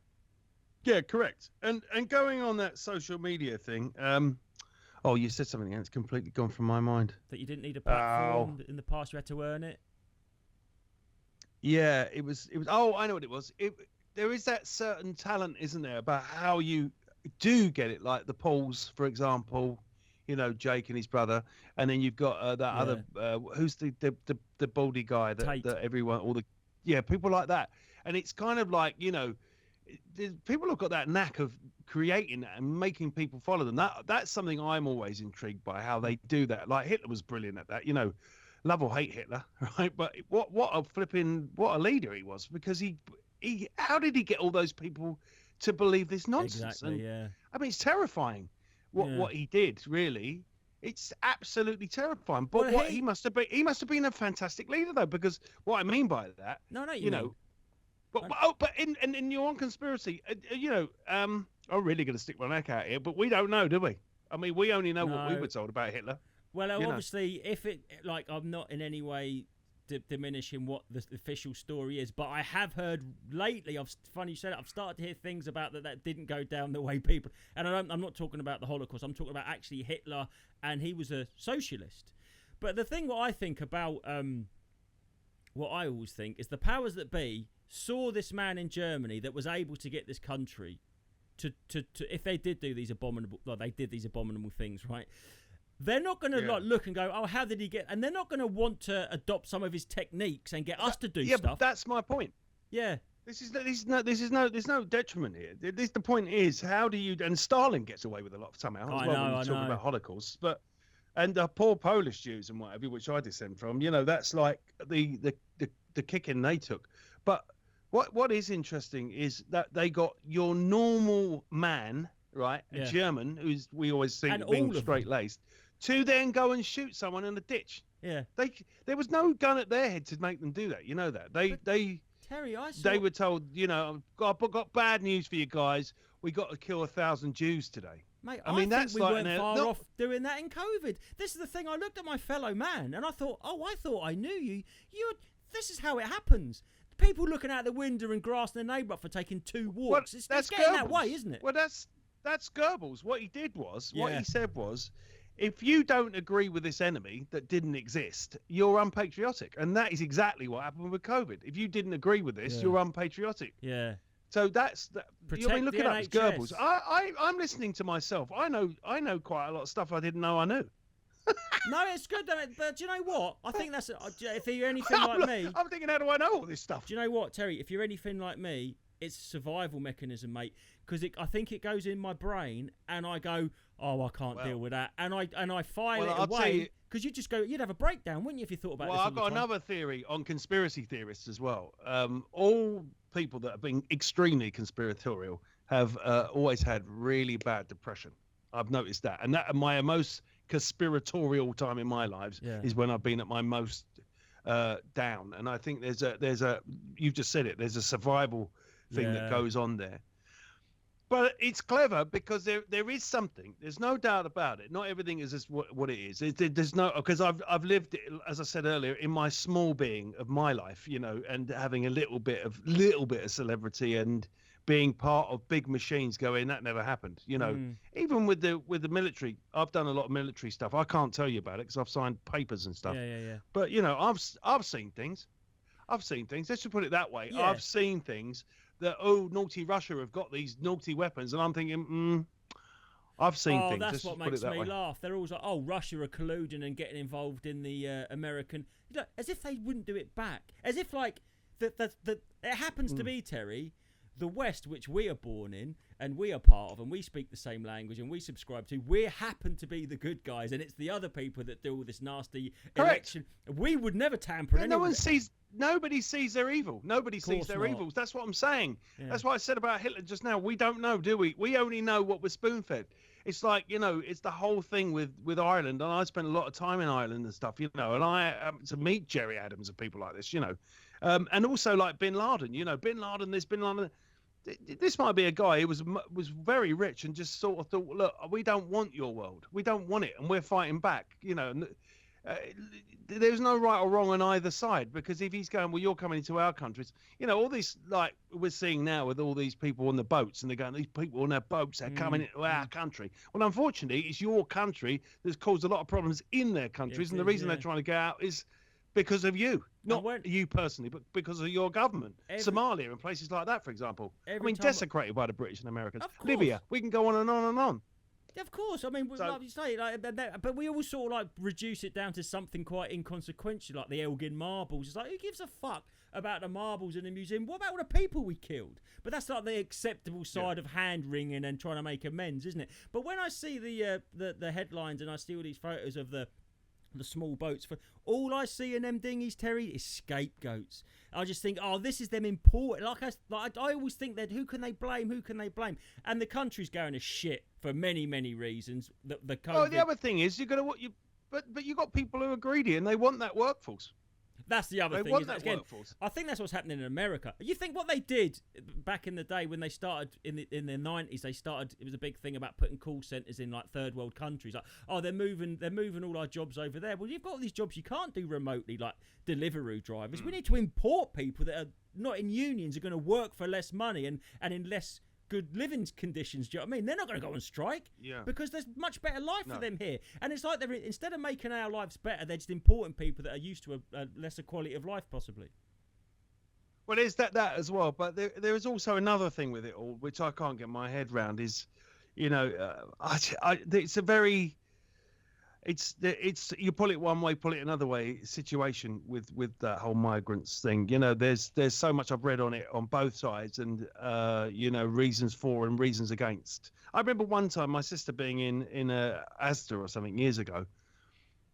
Yeah, correct. And going on that social media thing, you said something that's completely gone from my mind. That you didn't need a platform in the past, you had to earn it? Yeah, it was. I know what it was. There is that certain talent, isn't there, about how you do get it, like the Pauls, for example, you know, Jake and his brother, and then you've got that other, who's the baldy guy that everyone, people like that. And it's kind of like, you know, people have got that knack of creating that and making people follow them. That's something I'm always intrigued by, how they do that. Like Hitler was brilliant at that, you know, love or hate Hitler, right? But what a leader he was, because he how did he get all those people to believe this nonsense? Exactly, I mean, it's terrifying what he did, really. It's absolutely terrifying. But he must have been a fantastic leader, though, because what I mean by that, you know. But in your own conspiracy, you know, I'm really going to stick my neck out here, but we don't know, do we? I mean, we only know what we were told about Hitler. Well, obviously, if it, like, I'm not in any way diminishing what the official story is, but I have heard lately, funny you said it, I've started to hear things about that didn't go down the way people, and I'm not talking about the Holocaust, I'm talking about actually Hitler, and he was a socialist. But the thing what I think about, what I always think is the powers that be saw this man in Germany that was able to get this country to if they did do these abominable, like they did these abominable things, right? They're not going to like look and go, how did he get? And they're not going to want to adopt some of his techniques and get us to do stuff. Yeah, but that's my point. Yeah. There's no detriment here. The point is, how do you? And Stalin gets away with a lot somehow. As well, when you talk about Holocaust, and the poor Polish Jews and whatever, which I descend from, you know, that's like the kicking they took. But what is interesting is that they got your normal man, right, a German, who's we always think of being straight-laced, to then go and shoot someone in the ditch. Yeah. There was no gun at their head to make them do that. You know that. Terry, they were told, you know, I've got bad news for you guys. We got to kill 1,000 Jews today. Mate, I mean, that's we like weren't far off doing that in COVID. This is the thing. I looked at my fellow man and I thought, I thought I knew you. This is how it happens. People looking out the window and grassing their neighbour up for taking 2 walks. It's getting that way, isn't it? Well, that's Goebbels. What he did was, what he said was, if you don't agree with this enemy that didn't exist, you're unpatriotic. And that is exactly what happened with COVID. If you didn't agree with this, you're unpatriotic. Yeah. So that's Protect I mean, look the it up. It's NHS. Goebbels. I'm listening to myself. I know quite a lot of stuff I didn't know I knew. No, it's good, but do you know what? I think that's if you're anything like me. I'm thinking, how do I know all this stuff? Do you know what, Terry? If you're anything like me, it's a survival mechanism, mate. Because I think it goes in my brain, and I go, "Oh, I can't deal with that," and I file it away. Because you just go, you'd have a breakdown, wouldn't you, if you thought about this? Well, I've got another theory on conspiracy theorists as well. All people that have been extremely conspiratorial have always had really bad depression. I've noticed that, and that my most conspiratorial time in my lives is when I've been at my most down. And I think there's a you've just said it. There's a survival thing that goes on there. But it's clever because there is something. There's no doubt about it. Not everything is just what it is. There's no, because I've lived it, as I said earlier, in my small being of my life, you know, and having a little bit of celebrity and being part of big machines going, that never happened, you know. Even with the military, I've done a lot of military stuff. I can't tell you about it because I've signed papers and stuff. Yeah. But you know, I've seen things. Let's just put it that way. Yeah. I've seen things that, naughty Russia have got these naughty weapons, and I'm thinking, I've seen things. That's what makes me way. laugh. They're always like, oh, Russia are colluding and getting involved in the American, you know, as if they wouldn't do it back, as if like that it happens to be, Terry, the West, which we are born in and we are part of, and we speak the same language and we subscribe to, we happen to be the good guys, and it's the other people that do all this nasty election. We would never tamper. Nobody sees their evil. Nobody sees their evils. That's what I'm saying. Yeah. That's what I said about Hitler just now. We don't know, do we? We only know what we're spoon-fed. It's like, you know, it's the whole thing with Ireland, and I spent a lot of time in Ireland and stuff, you know, and I to meet Jerry Adams and people like this, you know, and also like Bin Laden, you know, Bin Laden. This might be a guy who was very rich and just sort of thought, look, we don't want your world. We don't want it, and we're fighting back, you know. There's no right or wrong on either side, because if he's going, well, you're coming into our countries, you know, all this, like we're seeing now with all these people on the boats, and they're going, these people on their boats are coming into our country. Well, unfortunately, it's your country that's caused a lot of problems in their countries, and the reason they're trying to get out is because of you, not you personally, but because of your government. Somalia and places like that, for example. Desecrated by the British and Americans. Libya, we can go on and on and on. Of course, I mean, like you say, but we all sort of like reduce it down to something quite inconsequential, like the Elgin marbles. It's like, who gives a fuck about the marbles in the museum? What about all the people we killed? But that's like the acceptable side of hand wringing and trying to make amends, isn't it? But when I see the headlines and I see all these photos of the small boats, all I see in them dinghies, Terry, is scapegoats. I just think, this is them important. I always think that who can they blame? And the country's going to shit for many, many reasons. The other thing is but you got people who are greedy and they want that workforce. That's the other thing. Workforce. I think that's what's happening in America. You think what they did back in the day when they started in the 90s? It was a big thing about putting call centers in like third world countries. Like, they're moving all our jobs over there. Well, you've got all these jobs you can't do remotely, like delivery drivers. We need to import people that are not in unions, are going to work for less money and in less good living conditions. Do you know what I mean? They're not going to go on strike because there's much better life for them here. And it's like instead of making our lives better, they're just importing people that are used to a lesser quality of life, possibly. Well, there's that as well. But there is also another thing with it all, which I can't get my head around, is, you know, it's a very... It's you pull it one way, pull it another way situation with that whole migrants thing. You know, there's so much I've read on it on both sides, and you know, reasons for and reasons against. I remember one time my sister being in a Asda or something years ago,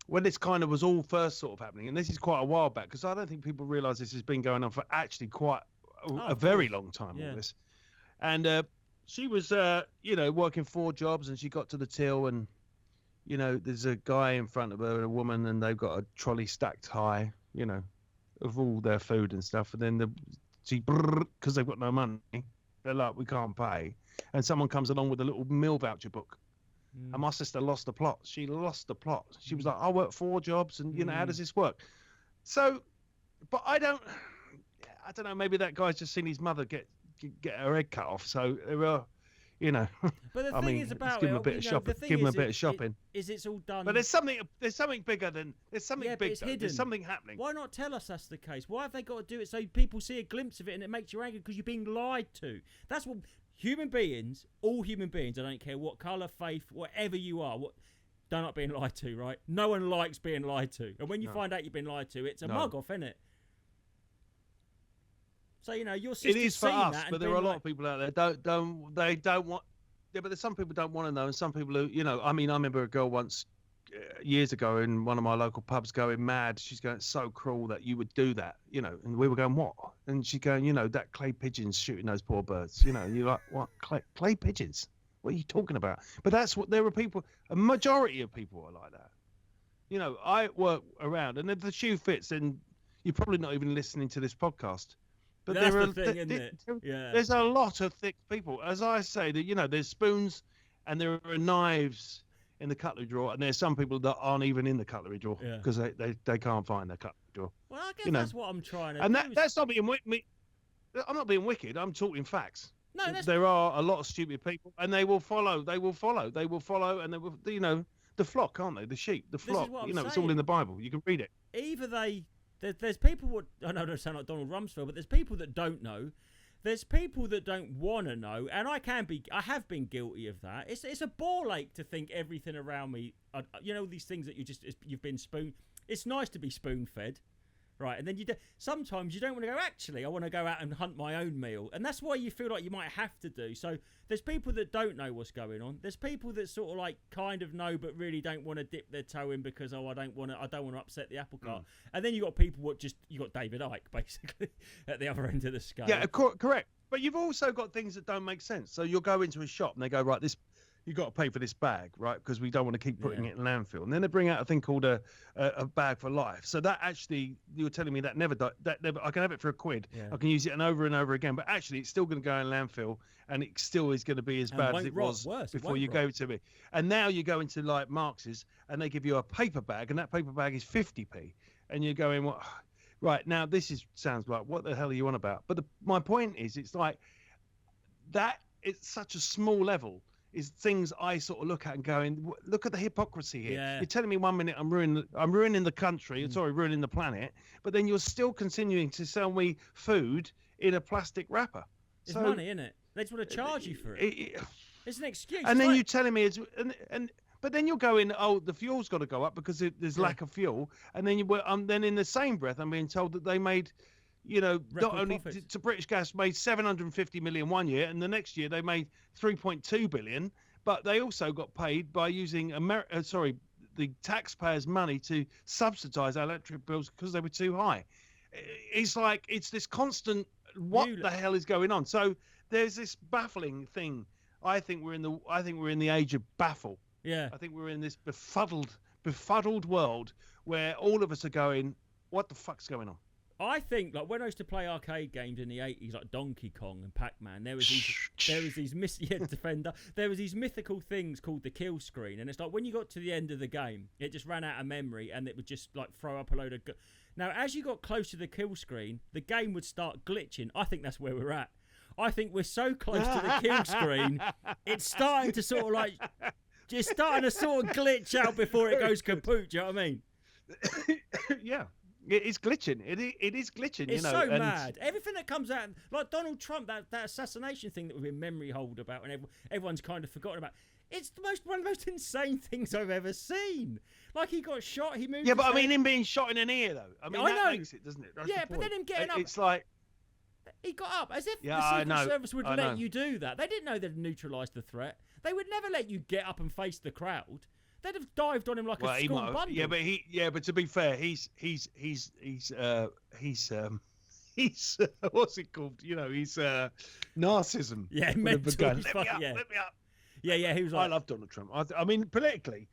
when this kind of was all first sort of happening, and this is quite a while back, because I don't think people realise this has been going on for actually quite a very long time. All this, and she was you know, working 4 jobs, and she got to the till, and you know, there's a guy in front of her and a woman, and they've got a trolley stacked high, you know, of all their food and stuff. And then because they've got no money, they're like, we can't pay. And someone comes along with a little meal voucher book. And my sister lost the plot. She lost the plot. She was like, I work 4 jobs, and, you know, how does this work? So, but I don't know, maybe that guy's just seen his mother get her head cut off. So, you know. But the I thing mean, is about give them it, a bit of shopping. the Give thing them a is, bit of shopping. It's all done. But there's something bigger than there's something Yeah, but big. it's Though. hidden. There's something happening. Why not tell us that's the case? Why have they got to do it so people see a glimpse of it and it makes you angry because you're being lied to? That's what human beings, all human beings, I don't care what colour, faith, whatever you are, don't like being lied to, right? No one likes being lied to. And when you find out you've been lied to, it's a mug off, isn't it? So, your sister's it is for seen us, that but there are a lot of people out there don't want. Yeah, but there's some people don't want to know, and some people who, I mean, I remember a girl once years ago in one of my local pubs going mad. She's going, it's so cruel that you would do that, and we were going, what? And she's going, that clay pigeons shooting those poor birds, you're like, what? Clay pigeons? What are you talking about? But that's what there are people, a majority of people are like that. I work around, and if the shoe fits, then you're probably not even listening to this podcast. But that's the thing, isn't it? Yeah. There's a lot of thick people. As I say, that there's spoons and there are knives in the cutlery drawer, and there's some people that aren't even in the cutlery drawer because they can't find their cutlery drawer. Well, I guess that's what I'm trying to and do. And that's not being wicked. I'm not being wicked. I'm talking facts. No, there are a lot of stupid people, and they will follow. They will follow, and they will. The flock, aren't they? The sheep, the flock. It's all in the Bible. You can read it. Either there's people. I know I don't sound like Donald Rumsfeld, but there's people that don't know. There's people that don't want to know, and I have been guilty of that. It's a ball ache to think everything around me. These things that you've been spoon. It's nice to be spoon fed. Right, and then sometimes you don't want to go, actually, I want to go out and hunt my own meal. And that's why you feel like you might have to do. So there's people that don't know what's going on. There's people that sort of like kind of know but really don't want to dip their toe in because, I don't want to upset the apple cart. And then you got people you got David Icke, basically, at the other end of the scale. Yeah, correct. But you've also got things that don't make sense. So you'll go into a shop and they go, right, you got to pay for this bag, right? Because we don't want to keep putting it in landfill. And then they bring out a thing called a bag for life. So that actually, you were telling me that never, I can have it for £1. Yeah. I can use it over and over again. But actually, it's still going to go in landfill, and it still is going to be as bad as it was before you gave it to me. And now you go into like Marx's, and they give you a paper bag, and that paper bag is 50p. And you're going, well, right, now sounds like, what the hell are you on about? But my point is, it's like that, it's such a small level. Is things I sort of look at and going, look at the hypocrisy here. Yeah. You're telling me 1 minute I'm ruining the country, ruining the planet, but then you're still continuing to sell me food in a plastic wrapper. It's money, isn't it? They just want to charge you for it. It's an excuse. And then you're telling me but then you're going, oh, the fuel's got to go up because there's lack of fuel, and then then in the same breath I'm being told that they made. Not only to British Gas made 750 million 1 year, and the next year they made 3.2 billion, but they also got paid by using the taxpayers' money to subsidise our electric bills because they were too high. It's like it's this constant. What the hell is going on? So there's this baffling thing. I think we're in the age of baffle. Yeah. I think we're in this befuddled world where all of us are going, what the fuck's going on? I think, like, when I used to play arcade games in the 80s, like Donkey Kong and Pac-Man, there was these mythical things called the kill screen, and it's like when you got to the end of the game, it just ran out of memory, and it would just like throw up a load of. Now, as you got close to the kill screen, the game would start glitching. I think that's where we're at. I think we're so close to the kill screen, it's starting to sort of like, just starting to sort of glitch out before it goes kaput. Do you know what I mean? Yeah. It is glitching. It is glitching. It's so mad. Everything that comes out, like Donald Trump, that assassination thing that we've been memory hold about, and everyone's kind of forgotten about. It's one of the most insane things I've ever seen. Like, he got shot. He moved. Yeah, but I mean, him being shot in an ear, though. I mean, that makes it, doesn't it? That's but then him getting up. It's like he got up as if the Secret Service would let you do that. They didn't know they'd neutralised the threat. They would never let you get up and face the crowd. They'd have dived on him like a school bundle. Yeah, but to be fair, he's what's it called? He's narcissism. Yeah, mental. Let me up. Yeah. He was like, I love Donald Trump. I mean, politically,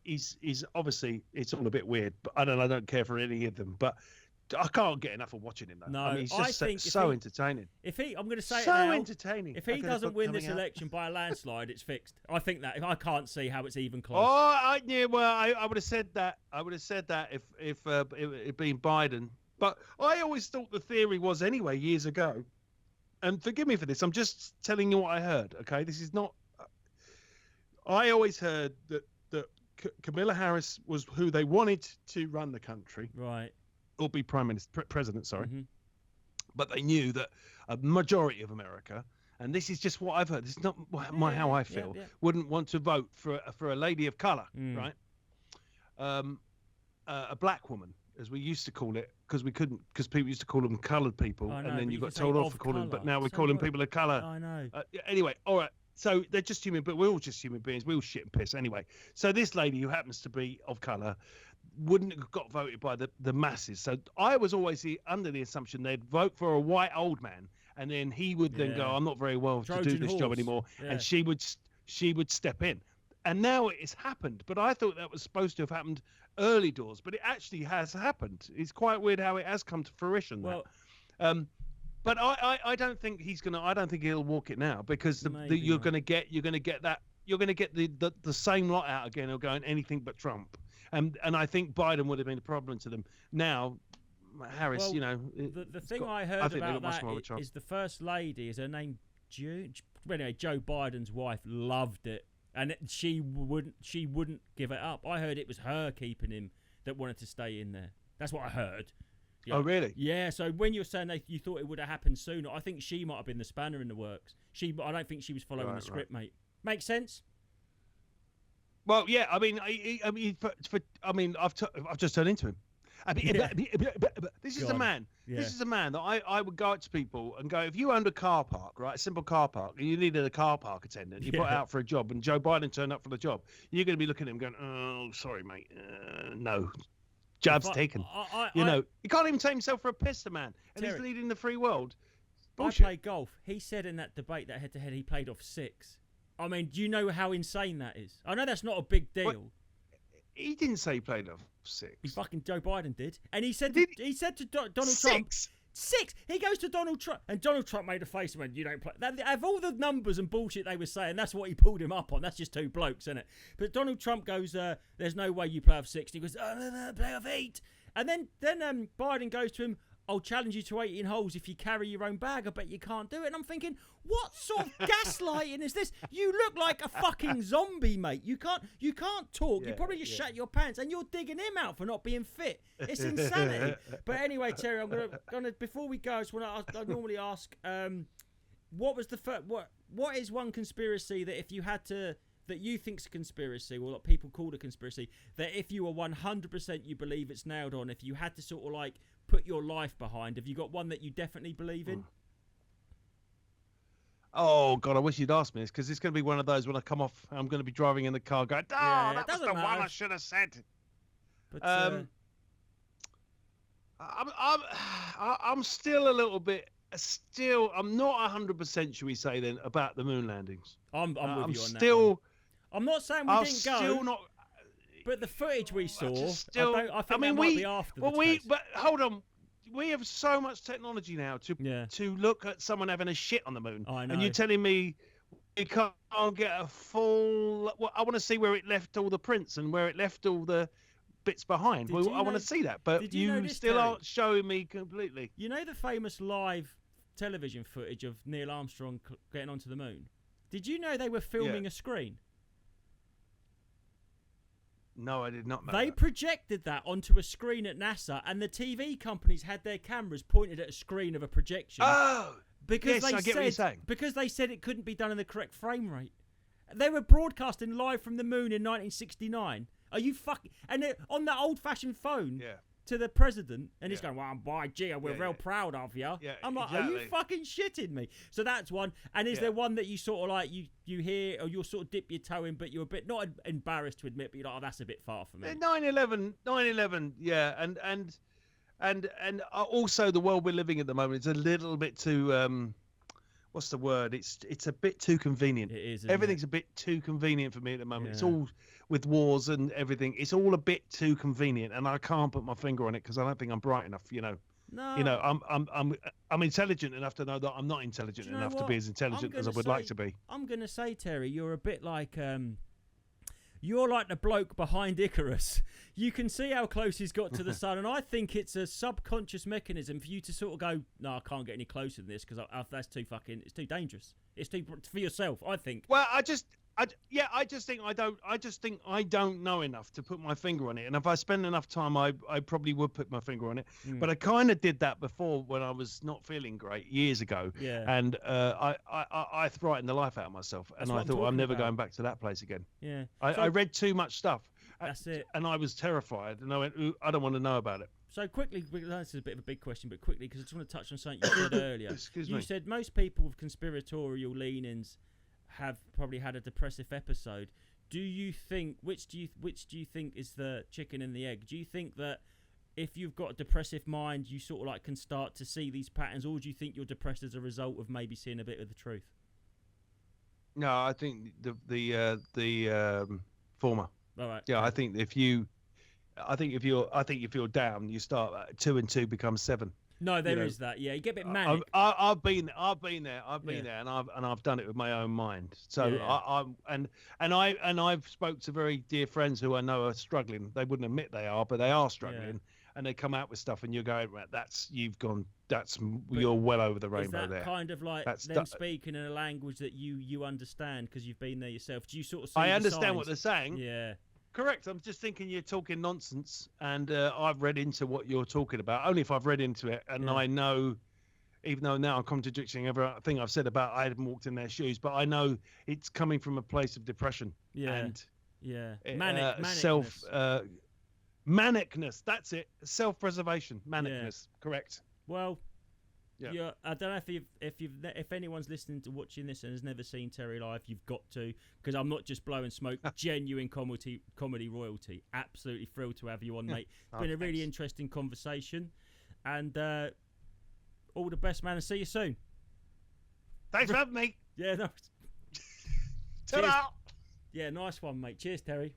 he's obviously it's all a bit weird, but I don't care for any of them, but. I can't get enough of watching him, though. No, I mean, he's just so entertaining. I'm going to say so it now. Entertaining. If he doesn't win this election by a landslide, it's fixed. I think that. I can't see how it's even close. Oh, I would have said that. I would have said that if it been Biden. But I always thought the theory was anyway years ago and forgive me for this, I'm just telling you what I heard. Okay, this is not. I always heard that Camilla Harris was who they wanted to run the country, right, or be president. Sorry, mm-hmm. But they knew that a majority of America, and this is just what I've heard. This is not how I feel. Wouldn't want to vote for a lady of color, right? A black woman, as we used to call it, because people used to call them colored people, and then you got told off for calling them. But now we're calling people of color. I know. Anyway, all right. So they're just human, but we're all just human beings. We all shit and piss anyway. So this lady who happens to be of color wouldn't have got voted by the masses. So I was always under the assumption they'd vote for a white old man, and then he would then go, "I'm not very well to do this job anymore," and she would step in. And now it has happened, but I thought that was supposed to have happened early doors, but it actually has happened. It's quite weird how it has come to fruition. Well, but I don't think he's gonna. I don't think he'll walk it now, because you're gonna get the same lot out again, who are going anything but Trump. And I think Biden would have been a problem to them. Now, Harris, the thing I heard about that is the first lady, is her name June? Anyway, Joe Biden's wife loved it, and she wouldn't give it up. I heard it was her keeping him that wanted to stay in there. That's what I heard. Yeah. Oh, really? Yeah. So when you're saying you thought it would have happened sooner, I think she might have been the spanner in the works. I don't think she was following the script, mate. Makes sense. Well, yeah. I mean, I've just turned into him. This is a man. Yeah. This is a man that I would go out to people and go, if you owned a car park, right, a simple car park, and you needed a car park attendant, you put out for a job, and Joe Biden turned up for the job, you're going to be looking at him going, "Oh, sorry, mate, no, job's taken." He can't even take himself for a piss, the man, and Terry, he's leading the free world. Bullshit. I play golf. He said in that debate, that head-to-head, he played off 6. I mean, do you know how insane that is? I know that's not a big deal. What? He didn't say he played off 6. He fucking Joe Biden did, and he said to Donald Trump, 6. He goes to Donald Trump, and Donald Trump made a face and went, "You don't play." Of all the numbers and bullshit they were saying, that's what he pulled him up on. That's just 2 blokes, isn't it? But Donald Trump goes, "There's no way you play off 6." He goes, "Oh no, play off 8." And then Biden goes to him, "I'll challenge you to 18 holes if you carry your own bag. I bet you can't do it." And I'm thinking, what sort of gaslighting is this? You look like a fucking zombie, mate. You can't talk. You probably just shat your pants, and you're digging him out for not being fit. It's insanity. But anyway, Terry, I'm gonna before we go, I normally ask, what was the first? What is one conspiracy that if you had to, that you think's a conspiracy, or what people call a conspiracy, that if you were 100% you believe it's nailed on, if you had to sort of like put your life behind, have you got one that you definitely believe in? Oh God, I wish you'd asked me this, because it's going to be one of those when I come off, I'm going to be driving in the car going, that was the one I should have said. But I'm still a little bit, I'm not 100%, should we say then, about the moon landings. I'm with you on still, that one. I'm not saying we didn't go. Still not. But the footage we saw, I think that might be after the test. But hold on, we have so much technology now to look at someone having a shit on the moon. I know. And you're telling me you can't get a full. Well, I want to see where it left all the prints and where it left all the bits behind. I want to see that, but you still aren't showing me completely. You know the famous live television footage of Neil Armstrong getting onto the moon? Did you know they were filming a screen? No, I did not know. They projected that onto a screen at NASA, and the TV companies had their cameras pointed at a screen of a projection. Oh, because I get what you're saying. Because they said it couldn't be done in the correct frame rate. They were broadcasting live from the moon in 1969. Are you fucking? And on that old-fashioned phone to the president, and he's going, "Well, by gee, we're real proud of you." Yeah, I'm like, exactly. Are you fucking shitting me? So that's one. And is there one that you sort of like you hear, or you'll sort of dip your toe in, but you're a bit not embarrassed to admit, but you're like, "Oh, that's a bit far for me." 9/11, yeah, and also the world we're living at the moment is a little bit too what's the word? It's a bit too convenient. It is. Everything's a bit too convenient for me at the moment. Yeah. It's all with wars and everything. It's all a bit too convenient, and I can't put my finger on it because I don't think I'm bright enough. No. I'm intelligent enough to know that I'm not intelligent enough to be as intelligent as I would like to be. I'm gonna say, Terry, you're a bit like you're like the bloke behind Icarus. You can see how close he's got to the sun, and I think it's a subconscious mechanism for you to sort of go, no, I can't get any closer than this because that's too fucking, it's too dangerous. It's too for yourself, I think. Well, I just think I don't know enough to put my finger on it. And if I spend enough time, I probably would put my finger on it. But I kind of did that before when I was not feeling great years ago. Yeah. And I frightened the life out of myself. And I thought I'm never going back to that place again. Yeah. I read too much stuff. That's it. And I was terrified. And I went, ooh, I don't want to know about it. So quickly, this is a bit of a big question, but quickly, because I just want to touch on something you said earlier. Excuse me. You said most people with conspiratorial leanings have probably had a depressive episode. Do you think which do you think is the chicken and the egg? Do you think that if you've got a depressive mind, you sort of like can start to see these patterns, or do you think you're depressed as a result of maybe seeing a bit of the truth? No, I think the former. All right. Yeah, I think if you're down, you start 2 and 2 becomes 7. No, there is that. Yeah, you get a bit manic. I've been there, and I've done it with my own mind. So I've spoke to very dear friends who I know are struggling. They wouldn't admit they are, but they are struggling, and they come out with stuff, and you're going, right, you're well over the rainbow there. Is that kind of like them speaking in a language that you understand because you've been there yourself? Do you sort of see I the understand signs? what they're saying. Yeah. Correct. I'm just thinking you're talking nonsense, and I've read into what you're talking about. Only if I've read into it, and I know, even though now I'm contradicting everything I've said about I hadn't walked in their shoes, but I know it's coming from a place of depression. Yeah. And Manicness. Manicness. That's it. Self-preservation. Manicness. Yeah. Correct. Well. Yeah. I don't know if anyone's listening to watching this and has never seen Terry live, you've got to, because I'm not just blowing smoke. Genuine comedy royalty. Absolutely thrilled to have you on, mate. It's been a really interesting conversation, and all the best, man, and see you soon. Thanks for having me. Yeah, no. Ta-da! Yeah, nice one, mate. Cheers, Terry.